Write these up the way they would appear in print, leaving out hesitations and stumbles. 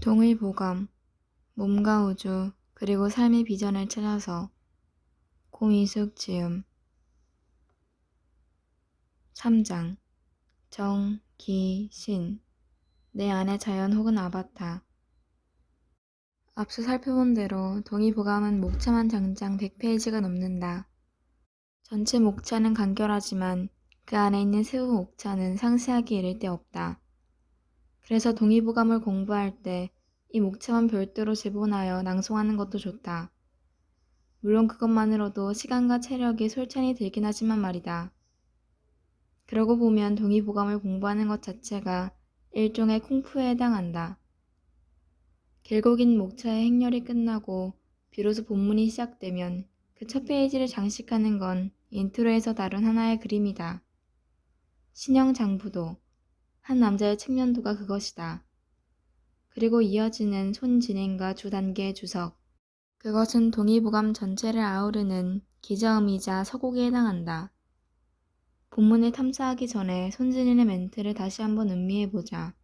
동의보감, 몸과 우주, 그리고 삶의 비전을 찾아서. 공이숙 지음. 3장. 정, 기, 신. 내 안의 자연 혹은 아바타. 앞서 살펴본 대로 동의보감은 목차만 장장 100페이지가 넘는다. 전체 목차는 간결하지만 그 안에 있는 세부 목차는 상세하게 이를 데 없다. 그래서 동의보감을 공부할 때 이 목차만 별도로 제본하여 낭송하는 것도 좋다. 물론 그것만으로도 시간과 체력이 솔찬히 들긴 하지만 말이다. 그러고 보면 동의보감을 공부하는 것 자체가 일종의 쿵푸에 해당한다. 길고 긴 목차의 행렬이 끝나고 비로소 본문이 시작되면 그 첫 페이지를 장식하는 건 인트로에서 다룬 하나의 그림이다. 신형 장부도, 한 남자의 측면도가 그것이다. 그리고 이어지는 손진행과 주 단계의 주석. 그것은 동의보감 전체를 아우르는 기저음이자 서곡에 해당한다. 본문을 탐사하기 전에 손진인의 멘트를 다시 한번 음미해보자.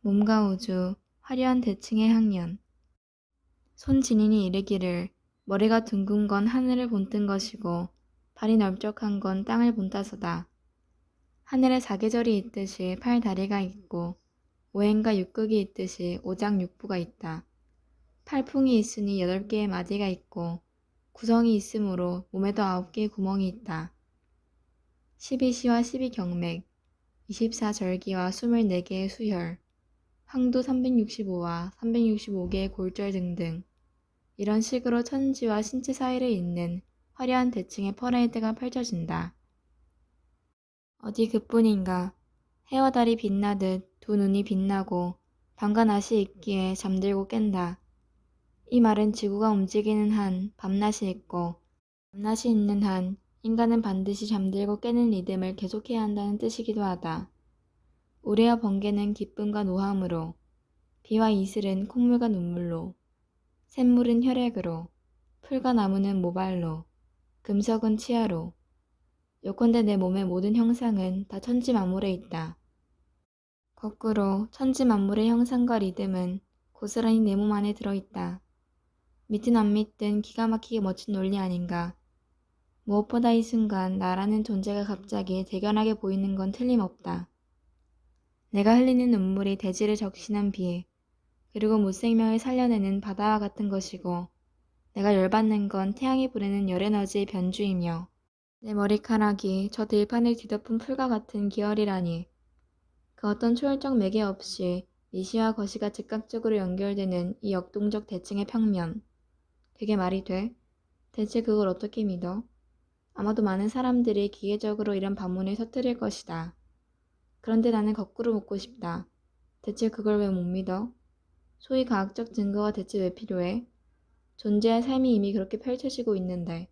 몸과 우주, 화려한 대칭의 향연. 손진인이 이르기를 머리가 둥근 건 하늘을 본뜬 것이고 발이 넓적한 건 땅을 본따서다. 하늘에 사계절이 있듯이 팔다리가 있고 오행과 육극이 있듯이 오장육부가 있다. 팔풍이 있으니 8개의 마디가 있고 구성이 있으므로 몸에도 9개의 구멍이 있다. 12시와 12경맥, 24절기와 24개의 수혈, 황도 365와 365개의 골절 등등 이런 식으로 천지와 신체 사이를 잇는 화려한 대칭의 퍼레이드가 펼쳐진다. 어디 그뿐인가. 해와 달이 빛나듯 두 눈이 빛나고 밤과 낮이 있기에 잠들고 깬다. 이 말은 지구가 움직이는 한 밤낮이 있고 밤낮이 있는 한 인간은 반드시 잠들고 깨는 리듬을 계속해야 한다는 뜻이기도 하다. 우레와 번개는 기쁨과 노함으로, 비와 이슬은 콧물과 눈물로, 샘물은 혈액으로, 풀과 나무는 모발로, 금석은 치아로. 요컨대 내 몸의 모든 형상은 다 천지만물에 있다. 거꾸로 천지만물의 형상과 리듬은 고스란히 내 몸 안에 들어있다. 믿든 안 믿든 기가 막히게 멋진 논리 아닌가. 무엇보다 이 순간 나라는 존재가 갑자기 대견하게 보이는 건 틀림없다. 내가 흘리는 눈물이 대지를 적시는 비, 그리고 무생명을 살려내는 바다와 같은 것이고 내가 열받는 건 태양이 부르는 열에너지의 변주이며 내 머리카락이 저 들판을 뒤덮은 풀과 같은 기혈이라니. 그 어떤 초월적 매개 없이 이시와 거시가 즉각적으로 연결되는 이 역동적 대칭의 평면. 그게 말이 돼? 대체 그걸 어떻게 믿어? 아마도 많은 사람들이 기계적으로 이런 반문을 터뜨릴 것이다. 그런데 나는 거꾸로 묻고 싶다. 대체 그걸 왜 못 믿어? 소위 과학적 증거가 대체 왜 필요해? 존재의 삶이 이미 그렇게 펼쳐지고 있는데.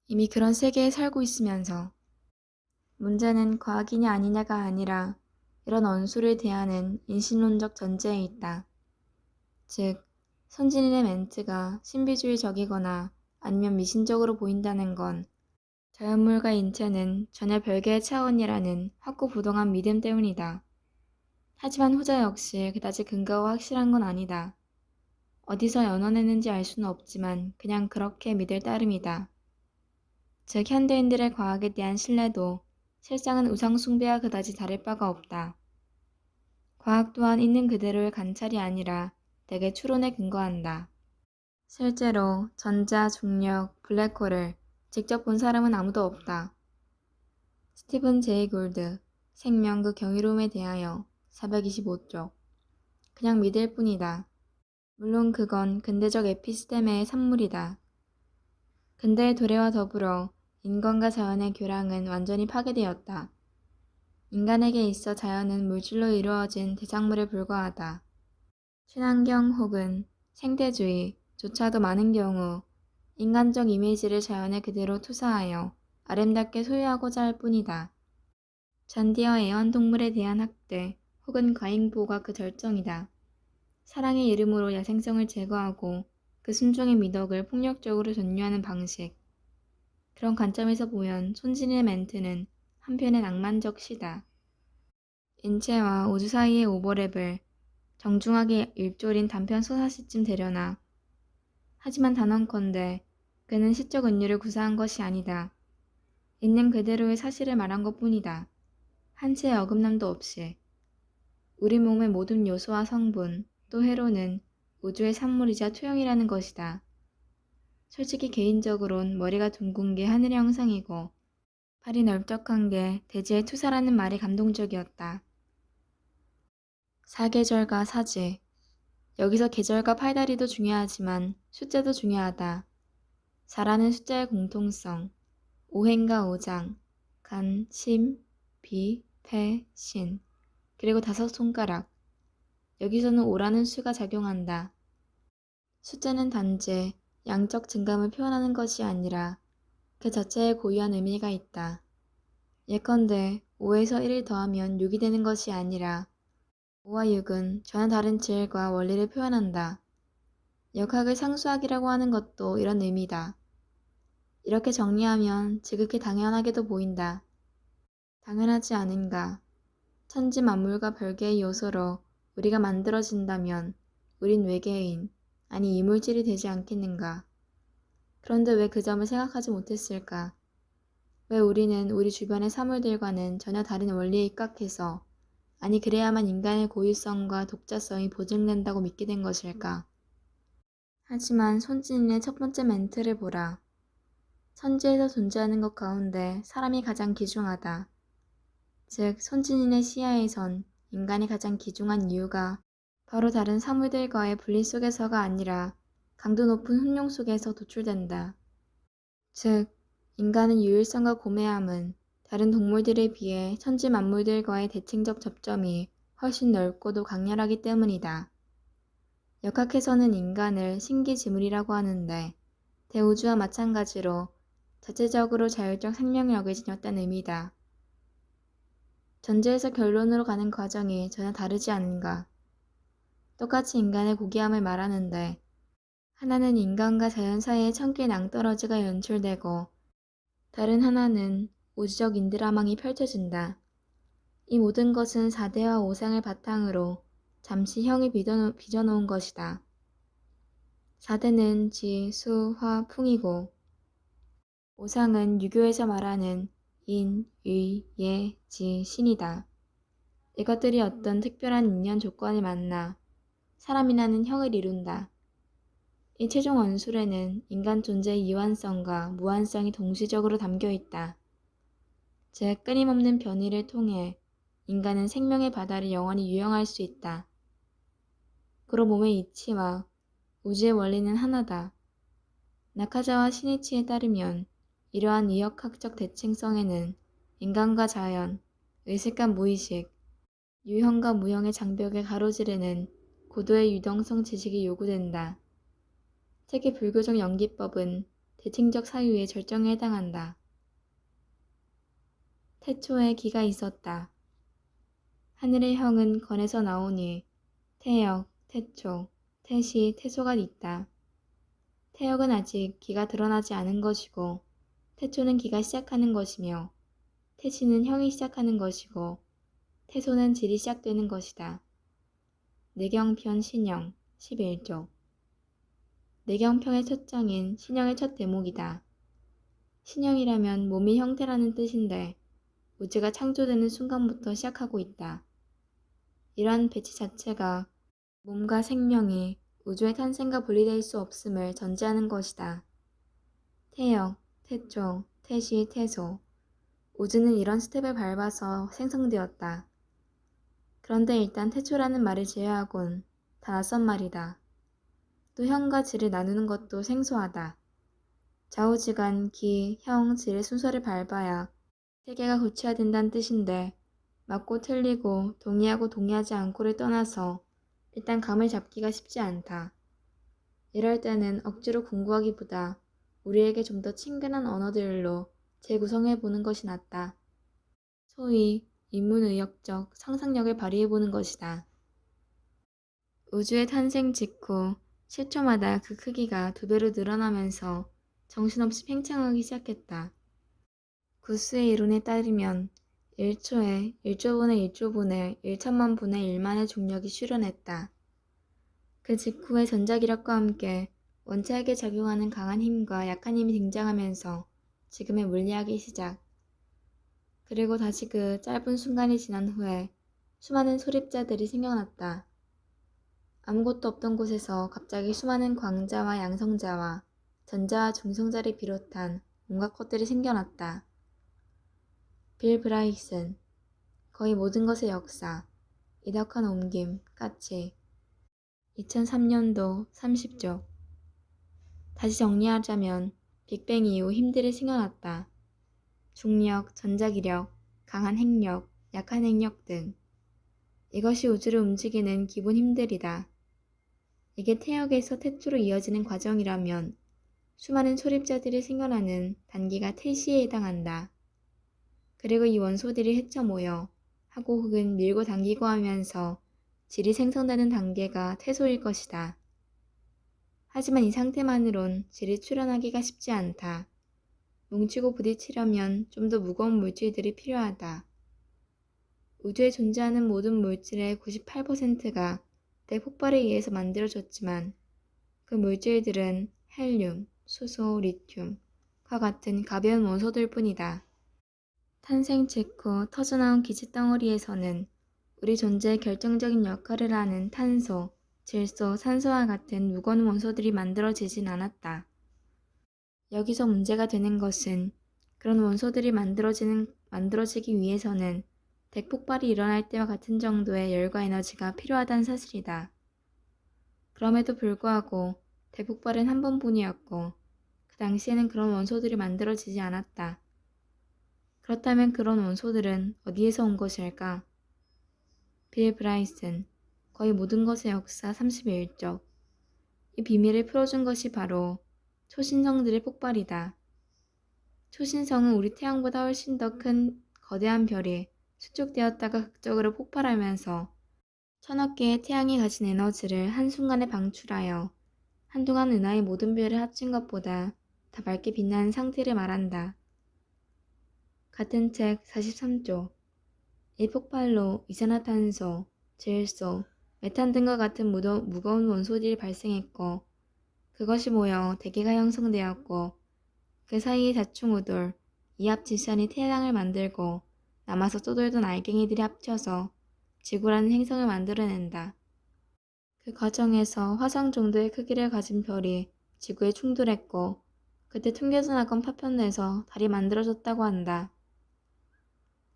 이미 그런 세계에 살고 있으면서. 문제는 과학이냐 아니냐가 아니라 이런 언수를 대하는 인신론적 전제에 있다. 즉, 선진인의 멘트가 신비주의적이거나 아니면 미신적으로 보인다는 건 자연물과 인체는 전혀 별개의 차원이라는 확고부동한 믿음 때문이다. 하지만 후자 역시 그다지 근거가 확실한 건 아니다. 어디서 연원했는지 알 수는 없지만 그냥 그렇게 믿을 따름이다. 즉 현대인들의 과학에 대한 신뢰도 실상은 우상숭배와 그다지 다를 바가 없다. 과학 또한 있는 그대로의 관찰이 아니라 대개 추론에 근거한다. 실제로 전자, 중력, 블랙홀을 직접 본 사람은 아무도 없다. 스티븐 제이 골드, 생명 그 경이로움에 대하여 425쪽. 그냥 믿을 뿐이다. 물론 그건 근대적 에피스테메의 산물이다. 근대의 도래와 더불어 인간과 자연의 교량은 완전히 파괴되었다. 인간에게 있어 자연은 물질로 이루어진 대작물에 불과하다. 친환경 혹은 생태주의조차도 많은 경우 인간적 이미지를 자연에 그대로 투사하여 아름답게 소유하고자 할 뿐이다. 잔디와 애완동물에 대한 학대 혹은 과잉보호가 그 절정이다. 사랑의 이름으로 야생성을 제거하고 그 순종의 미덕을 폭력적으로 전유하는 방식. 그런 관점에서 보면 손진의 멘트는 한편의 낭만적 시다. 인체와 우주 사이의 오버랩을 정중하게 일졸인 단편 서사시쯤 되려나. 하지만 단언컨대 그는 시적 은유를 구사한 것이 아니다. 있는 그대로의 사실을 말한 것뿐이다. 한 채의 어긋남도 없이. 우리 몸의 모든 요소와 성분, 또 회로는 우주의 산물이자 투영이라는 것이다. 솔직히 개인적으론 머리가 둥근 게 하늘의 형상이고 팔이 넓적한 게 대지의 투사라는 말이 감동적이었다. 사계절과 사지. 여기서 계절과 팔다리도 중요하지만 숫자도 중요하다. 4라는 숫자의 공통성. 오행과 오장, 간, 심, 비, 패, 신. 그리고 5손가락. 여기서는 5라는 수가 작용한다. 숫자는 단지 양적 증감을 표현하는 것이 아니라 그 자체에 고유한 의미가 있다. 예컨대 5에서 1을 더하면 6이 되는 것이 아니라 5와 6은 전혀 다른 질과 원리를 표현한다. 역학을 상수학이라고 하는 것도 이런 의미다. 이렇게 정리하면 지극히 당연하게도 보인다. 당연하지 않은가? 천지 만물과 별개의 요소로 우리가 만들어진다면 우린 외계인, 아니 이물질이 되지 않겠는가? 그런데 왜 그 점을 생각하지 못했을까? 왜 우리는 우리 주변의 사물들과는 전혀 다른 원리에 입각해서, 아니 그래야만 인간의 고유성과 독자성이 보증된다고 믿게 된 것일까? 하지만 손진인의 첫 번째 멘트를 보라. 천지에서 존재하는 것 가운데 사람이 가장 귀중하다. 즉 손진인의 시야에선 인간이 가장 귀중한 이유가 바로 다른 사물들과의 분리 속에서가 아니라 강도 높은 혼용 속에서 도출된다. 즉 인간은 유일성과 고매함은 다른 동물들에 비해 천지 만물들과의 대칭적 접점이 훨씬 넓고도 강렬하기 때문이다. 역학에서는 인간을 신기지물이라고 하는데 대우주와 마찬가지로 자체적으로 자율적 생명력을 지녔다는 의미다. 전제에서 결론으로 가는 과정이 전혀 다르지 않은가. 똑같이 인간의 고귀함을 말하는데 하나는 인간과 자연 사이의 천길 낭떠러지가 연출되고 다른 하나는 우주적 인드라망이 펼쳐진다. 이 모든 것은 4대와 5상을 바탕으로 잠시 형이 빚어놓은 것이다. 4대는 지, 수, 화, 풍이고 5상은 유교에서 말하는 인, 의, 예, 지, 신이다. 이것들이 어떤 특별한 인연 조건을 만나 사람이라는 형을 이룬다. 이 최종 원술에는 인간 존재의 이완성과 무한성이 동시적으로 담겨 있다. 즉 끊임없는 변이를 통해 인간은 생명의 바다를 영원히 유영할 수 있다. 그로 몸의 이치와 우주의 원리는 하나다. 나카자와 시니치에 따르면 이러한 이역학적 대칭성에는 인간과 자연, 의식과 무의식, 유형과 무형의 장벽을 가로지르는 고도의 유동성 지식이 요구된다. 특히 불교적 연기법은 대칭적 사유의 절정에 해당한다. 태초에 기가 있었다. 하늘의 형은 건에서 나오니 태역, 태초, 태시, 태소가 있다. 태역은 아직 기가 드러나지 않은 것이고 태초는 기가 시작하는 것이며 태시는 형이 시작하는 것이고 태소는 질이 시작되는 것이다. 내경편 신형 11조. 내경평의 첫 장인 신형의 첫 대목이다. 신형이라면 몸의 형태라는 뜻인데 우주가 창조되는 순간부터 시작하고 있다. 이러한 배치 자체가 몸과 생명이 우주의 탄생과 분리될 수 없음을 전제하는 것이다. 태역, 태초, 태시, 태소. 우주는 이런 스텝을 밟아서 생성되었다. 그런데 일단 태초라는 말을 제외하곤 다 낯선 말이다. 또 형과 질을 나누는 것도 생소하다. 좌우지간 기, 형, 질의 순서를 밟아야 세계가 구체화된다는 뜻인데 맞고 틀리고 동의하고 동의하지 않고를 떠나서 일단 감을 잡기가 쉽지 않다. 이럴 때는 억지로 공부하기보다 우리에게 좀 더 친근한 언어들로 재구성해보는 것이 낫다. 소위 인문의역적 상상력을 발휘해보는 것이다. 우주의 탄생 직후 10초마다 그 크기가 2배로 늘어나면서 정신없이 팽창하기 시작했다. 구스의 이론에 따르면 1초에 1조분의 1조분의 1천만 분의 1만의 중력이 실현했다. 그 직후에 전자기력과 함께 원체하게 작용하는 강한 힘과 약한 힘이 등장하면서 지금의 물리학이 시작. 그리고 다시 그 짧은 순간이 지난 후에 수많은 소립자들이 생겨났다. 아무것도 없던 곳에서 갑자기 수많은 광자와 양성자와 전자와 중성자를 비롯한 온갖 것들이 생겨났다. 빌 브라이슨, 거의 모든 것의 역사, 이덕한 옮김, 까치. 2003년도 30쪽. 다시 정리하자면 빅뱅 이후 힘들이 생겨났다. 중력, 전자기력, 강한 핵력, 약한 핵력 등. 이것이 우주를 움직이는 기본 힘들이다. 이게 태역에서 태초로 이어지는 과정이라면 수많은 소립자들이 생겨나는 단계가 태시에 해당한다. 그리고 이 원소들이 헤쳐 모여 하고 혹은 밀고 당기고 하면서 질이 생성되는 단계가 태소일 것이다. 하지만 이 상태만으론 질이 출현하기가 쉽지 않다. 뭉치고 부딪히려면 좀 더 무거운 물질들이 필요하다. 우주에 존재하는 모든 물질의 98%가 대폭발에 의해서 만들어졌지만 그 물질들은 헬륨, 수소, 리튬과 같은 가벼운 원소들 뿐이다. 탄생 직후 터져나온 기지덩어리에서는 우리 존재의 결정적인 역할을 하는 탄소, 질소, 산소와 같은 무거운 원소들이 만들어지진 않았다. 여기서 문제가 되는 것은 그런 원소들이 만들어지기 위해서는 대폭발이 일어날 때와 같은 정도의 열과 에너지가 필요하다는 사실이다. 그럼에도 불구하고 대폭발은 한 번뿐이었고 그 당시에는 그런 원소들이 만들어지지 않았다. 그렇다면 그런 원소들은 어디에서 온 것일까? 빌 브라이슨, 거의 모든 것의 역사 31쪽. 이 비밀을 풀어준 것이 바로 초신성들의 폭발이다. 초신성은 우리 태양보다 훨씬 더 큰 거대한 별이 수축되었다가 극적으로 폭발하면서 천억 개의 태양이 가진 에너지를 한순간에 방출하여 한동안 은하의 모든 별을 합친 것보다 더 밝게 빛나는 상태를 말한다. 같은 책 43조. 이 폭발로 이산화탄소, 질소, 메탄 등과 같은 무거운 원소들이 발생했고 그것이 모여 대기가 형성되었고 그 사이에 자충우돌, 이합질산이 태양을 만들고 남아서 떠돌던 알갱이들이 합쳐서 지구라는 행성을 만들어낸다. 그 과정에서 화성 정도의 크기를 가진 별이 지구에 충돌했고 그때 튕겨져 나간 파편에서 달이 만들어졌다고 한다.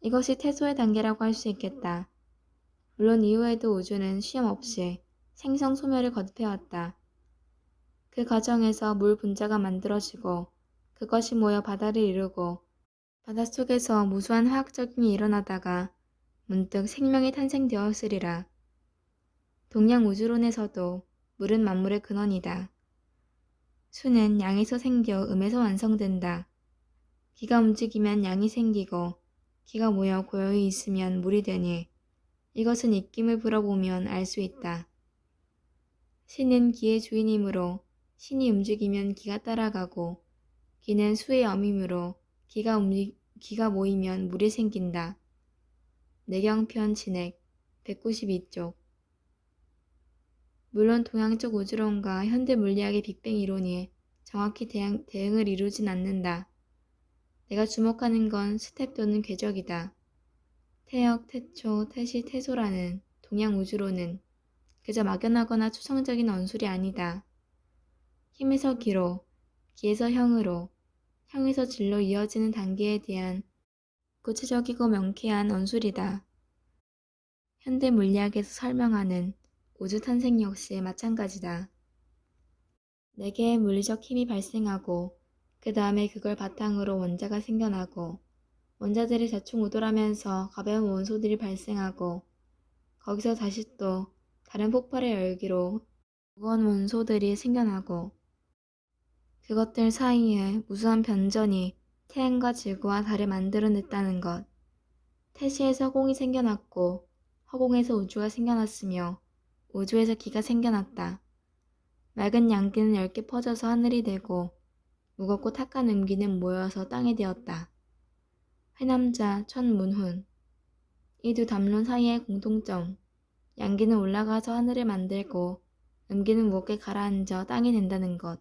이것이 태소의 단계라고 할 수 있겠다. 물론 이후에도 우주는 쉼 없이 생성 소멸을 거듭해왔다. 그 과정에서 물 분자가 만들어지고 그것이 모여 바다를 이루고 바닷속에서 무수한 화학작용이 일어나다가 문득 생명이 탄생되었으리라. 동양 우주론에서도 물은 만물의 근원이다. 수는 양에서 생겨 음에서 완성된다. 기가 움직이면 양이 생기고 기가 모여 고요히 있으면 물이 되니 이것은 입김을 불어보면 알 수 있다. 신은 기의 주인이므로 신이 움직이면 기가 따라가고 기는 수의 어미므로 기가 모이면 물이 생긴다. 내경편 진액 192쪽. 물론 동양적 우주론과 현대 물리학의 빅뱅 이론이 정확히 대응을 이루진 않는다. 내가 주목하는 건 스텝 또는 궤적이다. 태역, 태초, 태시, 태소라는 동양 우주론은 그저 막연하거나 추상적인 언술이 아니다. 힘에서 기로, 기에서 형으로, 형에서 질로 이어지는 단계에 대한 구체적이고 명쾌한 언술이다. 현대 물리학에서 설명하는 우주 탄생 역시 마찬가지다. 네 개의 물리적 힘이 발생하고 그 다음에 그걸 바탕으로 원자가 생겨나고 원자들이 자충우돌하면서 가벼운 원소들이 발생하고 거기서 다시 또 다른 폭발의 열기로 무거운 원소들이 생겨나고 그것들 사이에 무수한 변전이 태양과 지구와 달을 만들어냈다는 것. 태시에서 허공이 생겨났고 허공에서 우주가 생겨났으며 우주에서 기가 생겨났다. 맑은 양기는 얇게 퍼져서 하늘이 되고 무겁고 탁한 음기는 모여서 땅이 되었다. 회남자, 천문훈. 이 두 담론 사이의 공통점. 양기는 올라가서 하늘을 만들고 음기는 무겁게 가라앉아 땅이 된다는 것.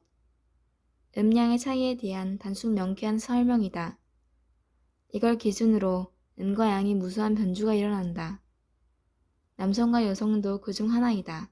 음량의 차이에 대한 단순 명쾌한 설명이다. 이걸 기준으로 음과 양이 무수한 변주가 일어난다. 남성과 여성도 그중 하나이다.